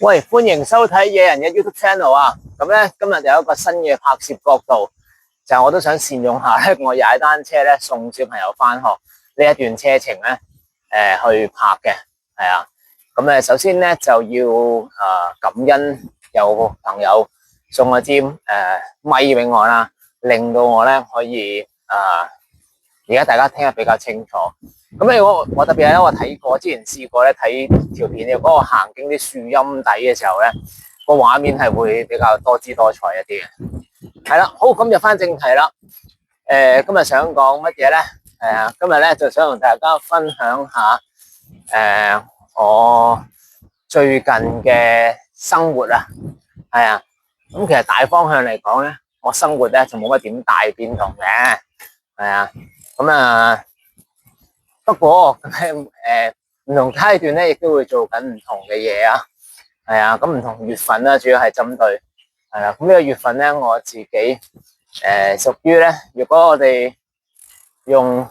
喂，歡迎收睇野人嘅 YouTube channel 啊！咁咧今日有一個新嘅拍攝角度，就我都想善用下咧，我踩單車咧送小朋友翻學呢一段車程咧，去拍嘅，係啊。咁首先咧就要感恩有朋友送個支咪俾我啦，令到我咧可以而家大家聽得比較清楚。咁我特別係咧，我睇過之前試過咧睇條片嘅嗰個行經啲樹蔭底嘅時候咧，個畫面係會比較多姿多彩一啲嘅。係啦，好，咁就翻正題啦。今日想講乜嘢咧？今日咧就想同大家分享下我最近嘅生活啊。係啊，咁其實大方向嚟講咧，我生活咧就冇乜點大變動嘅。係啊，咁不過唔同階段咧，亦都會做緊唔同嘅嘢啊。係啊，咁唔同月份啦，主要係針對係啦。咁呢個月份咧，我自己屬於咧，如果我哋用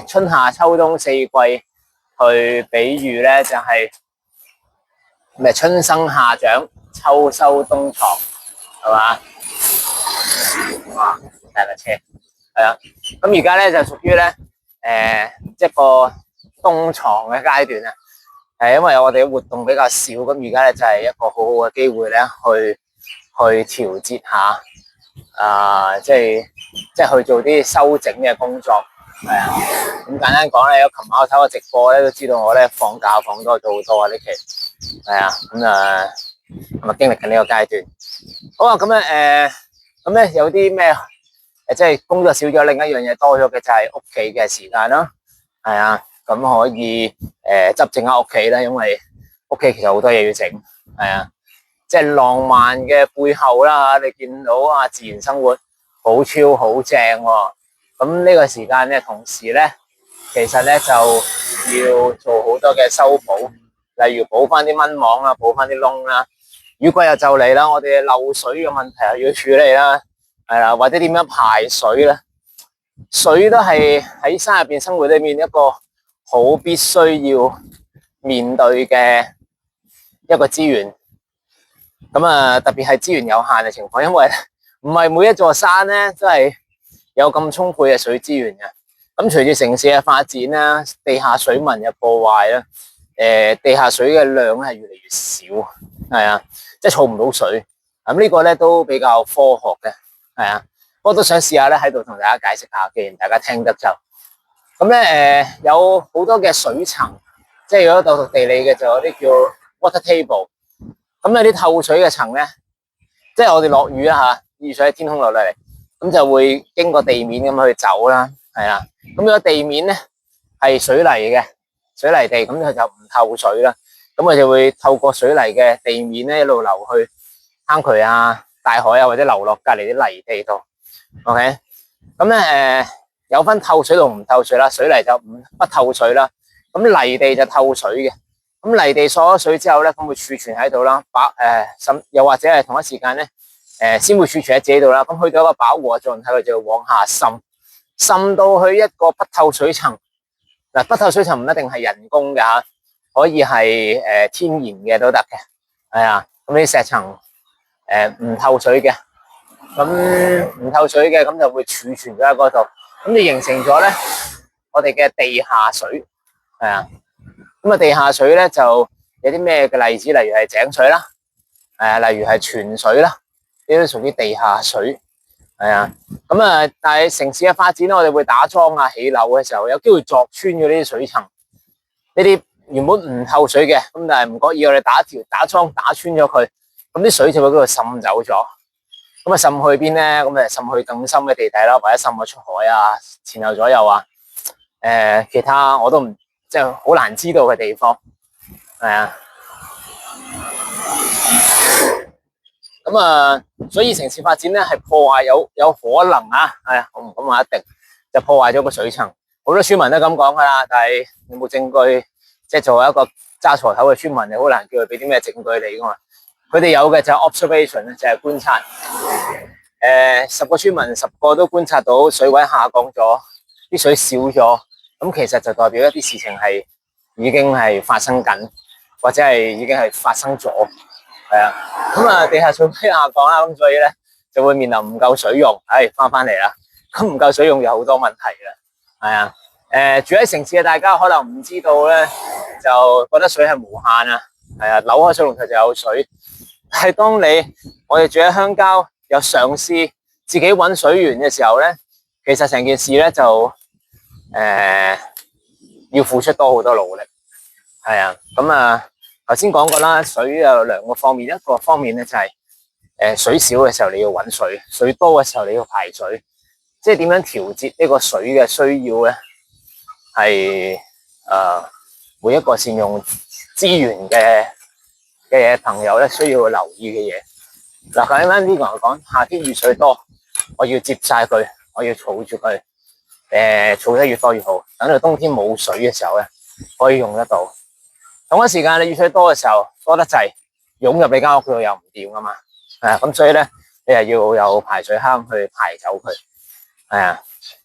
春夏秋冬四季去比喻咧，就係咩春生夏長，秋收冬藏，係嘛？哇！大架車係啊，咁而家咧就屬於咧一個冬藏嘅階段啊。因為我哋嘅活動比較少，咁而家咧就係一個好好嘅機會咧，去調節下，即係去做啲修整嘅工作，係啊。咁簡單講咧，琴晚我睇個直播咧，都知道我咧放假放多咗好多啊呢期，係啊。咁經歷緊呢個階段。好啊，咁咧有啲咩即係工作少咗，另一樣嘢多咗嘅就係屋企嘅時間啦，係啊。咁可以執整下屋企啦，因為屋企其實好多嘢要整，係啊，即係浪漫嘅背後啦，你見到自然生活好超好正喎。咁呢個時間咧，同時咧，其實咧就要做好多嘅修補，例如補翻啲蚊網啦，補翻啲窿啦。雨季又就嚟啦，我哋漏水嘅問題又要處理啦，係啦，或者點樣排水咧？水都係喺山入邊生活裏面一個好必須要面對嘅一個資源，咁特別係資源有限嘅情況，因為唔係每一座山咧都係有咁充沛嘅水資源嘅。咁隨住城市嘅發展啦，地下水文嘅破壞啦，地下水嘅量係越嚟越少，係啊，即係儲唔到水。咁呢個咧都比較科學嘅，係啊。不過都想試下咧喺度同大家解釋下，既然大家聽得就。咁咧有好多嘅水層，即係如果讀地理嘅就有啲叫 water table。咁有啲透水嘅層咧，即係我哋落雨啦嚇，雨水喺天空落嚟，咁就會經過地面咁去走啦，係啦。咁如果地面咧係水泥嘅水泥地，咁佢就唔透水啦。咁佢就會透過水泥嘅地面咧一路流去坑渠啊、大海啊，或者流落隔離啲泥地度。OK，咁咧有分透水同唔透水啦，水泥就不透水啦，咁泥地就透水嘅。咁泥地鎖咗水之後咧，咁會儲存喺度啦，又或者係同一時間咧，先會儲存喺自己度啦。咁去到一個飽和嘅狀態，佢就往下滲到去一個不透水層。嗱，不透水層唔一定係人工嘅吓，可以係天然嘅都得嘅，係啊。咁啲石層唔透水嘅，咁唔透水嘅，咁就會儲存咗喺嗰度。咁就形成咗咧，我哋嘅地下水，係啊。咁地下水咧就有啲咩嘅例子，例如係井水啦，例如係泉水啦，呢啲屬於地下水，係啊。咁但係城市嘅發展咧，我哋會打樁啊、起樓嘅時候，有機會鑿穿咗呢啲水層，呢啲原本唔透水嘅，咁但係唔覺意我哋打樁打穿咗佢，咁啲水就會嗰度滲走咗。咁滲去邊咧？咁滲去更深嘅地底啦，或者滲咗出海啊、前後左右啊，其他我都唔即係好難知道嘅地方，係啊。咁所以城市發展咧係破壞有可能啊，係我唔敢話一定就破壞咗個水層。好多村民都咁講噶啦，但係有冇證據？即係作為一個揸鋤頭嘅村民，你好難叫佢俾啲咩證據你噶嘛。佢哋有嘅就係 observation， 就係觀察。10個村民10個都觀察到水位下降咗，啲水少咗，咁其實就代表一啲事情係已經係發生緊。或者係已經係發生咗，係啊。咁啊，地下水位下降啦，咁所以咧就會面臨唔夠水用，翻嚟啦。咁唔夠水用有好多問題啦，係啊。住喺城市嘅大家可能唔知道咧，就覺得水係無限啊，係啊，扭開水龍頭就有水。但係當我哋住喺鄉郊，有嘗試自己搵水源嘅時候咧，其實成件事咧就要付出多好多努力，係啊。咁啊，頭先講過啦，水有兩個方面，一個方面咧就係水少嘅時候你要搵水，水多嘅時候你要排水，即係點樣調節呢個水嘅需要咧，係每一個善用資源嘅朋友咧需要留意嘅嘢。嗱，簡單啲講，夏天雨水多，我要接晒佢，我要儲住佢，儲得越多越好。等到冬天冇水嘅時候咧，可以用得到。同一時間你雨水多嘅時候，多得滯，湧入你間屋度又唔掂噶嘛，咁所以咧你係要有排水坑去排走佢，係啊。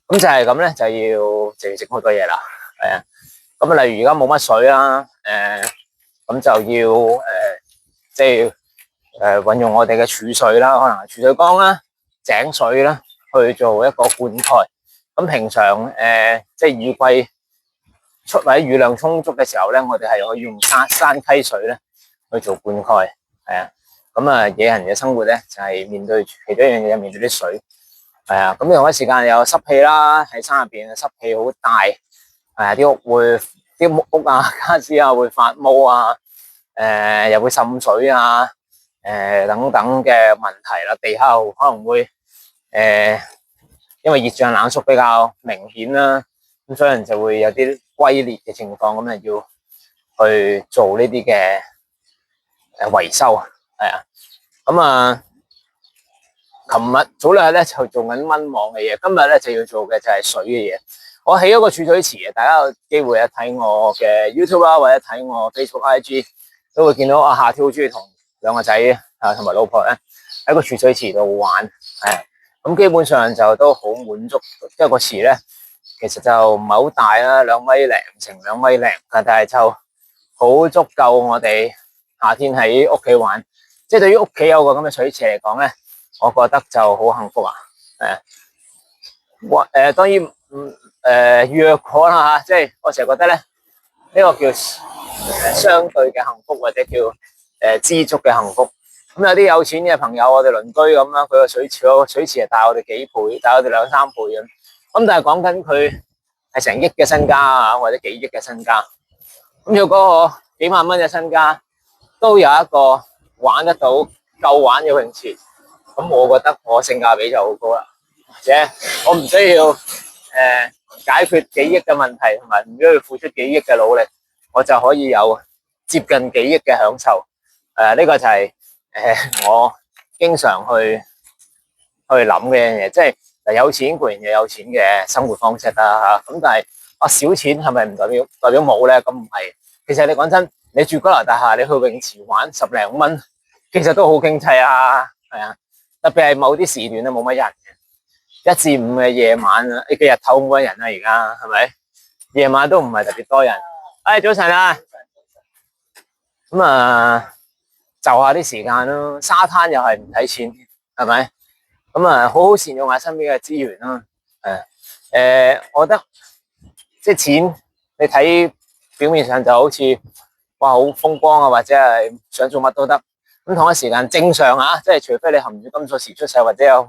咁就係咁咧，就要整好多嘢啦，係啊。咁啊，例如而家冇乜水啦，咁就要即係運用我哋嘅儲水啦，可能係儲水缸啦、井水啦，去做一個灌溉。咁平常即係雨季出或者雨量充足嘅時候咧，我哋係可以用山溪水咧去做灌溉，係啊。咁啊，野人嘅生活咧就係面對其中一樣嘢，面對啲水，係啊。咁同一時間有濕氣啦，喺山入邊嘅濕氣好大，係啊，啲木屋啊、家私啊會發毛啊，又會滲水啊，等等嘅問題啦。地下可能會因為熱脹冷縮比較明顯啦，咁所以人就會有啲龜裂嘅情況，咁就要去做呢啲嘅維修，係啊。咁啊，早兩日咧就做緊蚊網嘅嘢，今日咧就要做嘅就係水嘅嘢。我起咗個儲水池嘅，大家有機會咧睇我嘅 YouTube 啦，或者睇我 Facebook、IG 都會見到我夏天好中意同兩個仔同埋老婆咧喺個儲水池度玩，咁基本上就都好滿足。因為個池咧其實就唔係好大啦，2.0米乘2.0米，但係就好足夠我哋夏天喺屋企玩。即係對於屋企有個咁嘅水池嚟講咧，我覺得就好幸福啊！當然若果啦吓，即係我成日覺得咧，呢個叫相對嘅幸福，或者叫知足嘅幸福。咁有啲有錢嘅朋友，我哋鄰居咁啦，佢個水池係大我哋幾倍，大我哋2、3倍咁。咁但係講緊佢係成億嘅身家啊，或者幾億嘅身家。咁如果我幾萬蚊嘅身家都有一個玩得到夠玩嘅泳池，咁我覺得我性價比就好高啦。或者我唔需要解決幾億嘅問題，同埋唔需要付出幾億嘅努力，我就可以有接近幾億嘅享受。呢個就係我經常去諗嘅嘢，即係有錢固然有有錢嘅生活方式啦吓，咁但係少錢係咪唔代表冇咧？咁唔係，其實你講真，你住高樓大廈，你去泳池玩10零蚊，其實都好經濟啊，係啊，特別係某啲時段咧冇乜人嘅，1至5嘅夜晚啊，你嘅日頭冇乜人啦，而家係咪？夜晚都唔係特別多人。早晨啊，咁就下啲時間咯，沙灘又係唔睇錢，係咪？咁好好善用下身邊嘅資源啦。我覺得即係錢，你睇表面上就好似哇好風光啊，或者係想做乜都得。咁同一時間正常啊，即係除非你含住金鎖匙出世，或者有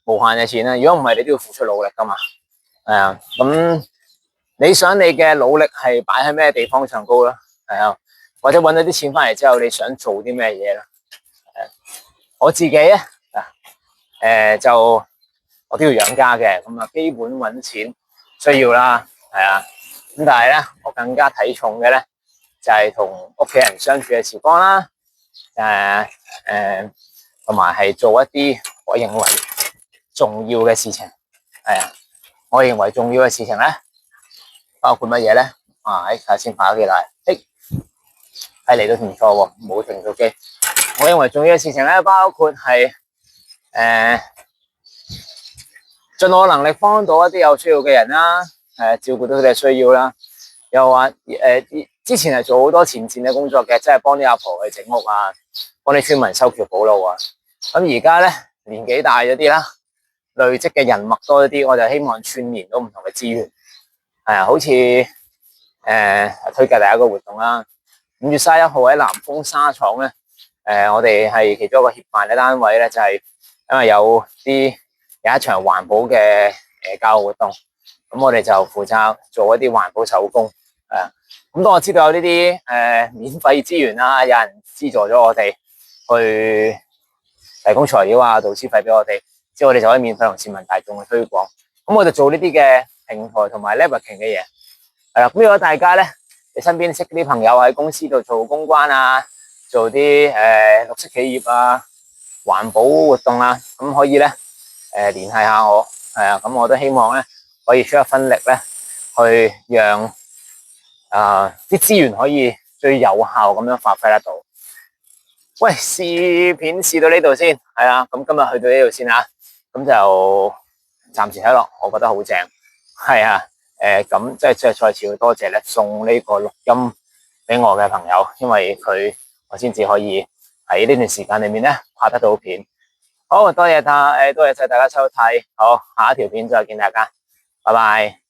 無限嘅錢啦。如果唔係，你都要付出努力噶嘛。咁你想你嘅努力係擺喺咩地方上高啦？或者搵到啲錢翻嚟之後，你想做啲咩嘢啦？我自己咧就我都要養家嘅，咁基本搵錢需要啦，咁但係咧，我更加睇重嘅咧就係同屋企人相處嘅時光啦，同埋係做一啲我認為重要嘅事情，我認為重要嘅事情咧包括乜嘢咧？睇下先拍咗幾耐，睇嚟都唔錯喎，冇停到機。我認為重要嘅事情咧，包括係盡我能力幫到一啲有需要嘅人啦，照顧到佢哋嘅需要啦，又話之前係做好多前線嘅工作嘅，即係幫啲阿婆去整屋啊，幫啲村民修橋補路啊。咁而家咧年紀大咗啲啦，累積嘅人脈多一啲，我就希望串聯到唔同嘅資源。係啊，好似推介第一個活動啦，5月31號喺南豐紗廠咧，我哋係其中一個協辦嘅單位咧，就係因為有一場環保嘅教育活動，咁我哋就負責做一啲環保手工。咁當我知道有呢啲免費資源啦，有人資助咗我哋去提供材料啊、導師費俾我哋，之後我哋就可以免費同市民大眾去推廣。咁我就做呢啲嘅平台同埋 networking 嘅嘢。係啦，咁如果大家咧，你身邊識啲朋友喺公司度做公關啊，做啲綠色企業啊、環保活動啊，咁可以咧聯繫下我。係啊，咁我都希望咧可以出一分力咧，去讓啲資源可以最有效咁樣發揮得到。喂，試片試到呢度先，係啊，咁今日去到呢度先啦，咁就暫時睇落，我覺得好正，係啊，咁即係再次要多謝咧送呢個錄音俾我嘅朋友，因為我先至可以喺呢段時間裏面咧拍得到片。好，多謝晒大家收睇，好，下一條片再見大家，拜拜。